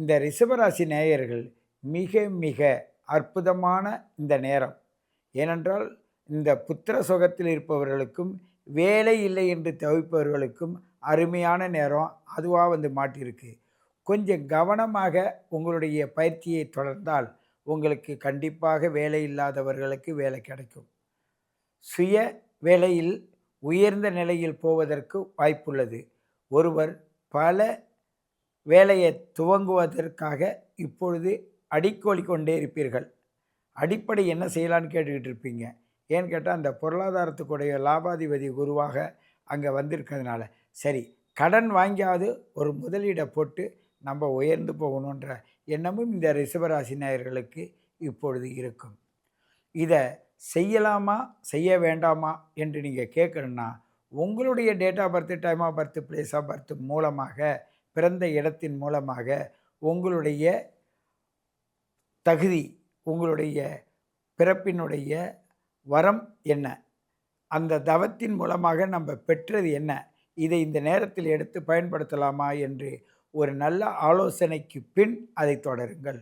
இந்த ரிஷபராசி நேயர்கள் மிக மிக அற்புதமான இந்த நேரம். ஏனென்றால் இந்த புத்திர சுகத்தில் இருப்பவர்களுக்கும், வேலை இல்லை என்று தவிப்பவர்களுக்கும் அருமையான நேரம் அதுவா வந்து மாட்டியிருக்கு. கொஞ்சம் கவனமாக உங்களுடைய பயிற்சியை தொடர்ந்தால், உங்களுக்கு கண்டிப்பாக வேலை இல்லாதவர்களுக்கு வேலை கிடைக்கும். சுய வேலையில் உயர்ந்த நிலையில் போவதற்கு வாய்ப்புள்ளது. ஒருவர் பல வேலையை துவங்குவதற்காக இப்பொழுது அடிக்கோலி கொண்டே இருப்பீர்கள். அடிப்படை என்ன செய்யலான்னு கேட்டுக்கிட்டு இருப்பீங்க. ஏன்னு கேட்டால் அந்த பொருளாதாரத்துக்குடைய லாபாதிபதி குருவாக அங்கே வந்திருக்கிறதுனால, சரி கடன் வாங்கியாவது ஒரு முதலீடை போட்டு நம்ம உயர்ந்து போகணுன்ற எண்ணமும் இந்த ரிஷபராசி நேயர்களுக்கு இப்பொழுது இருக்கும். இதை செய்யலாமா செய்ய வேண்டாமா என்று நீங்கள் கேட்கணுன்னா, உங்களுடைய date of birth, time of birth, place of birth மூலமாக, பிறந்த இடத்தின் மூலமாக உங்களுடைய தகுதி, உங்களுடைய பிறப்பினுடைய வரம் என்ன, அந்த தவத்தின் மூலமாக நம்ம பெற்றது என்ன, இதை இந்த நேரத்தில் எடுத்து பயன்படுத்தலாமா என்று ஒரு நல்ல ஆலோசனைக்கு பின் அதை தொடருங்கள்.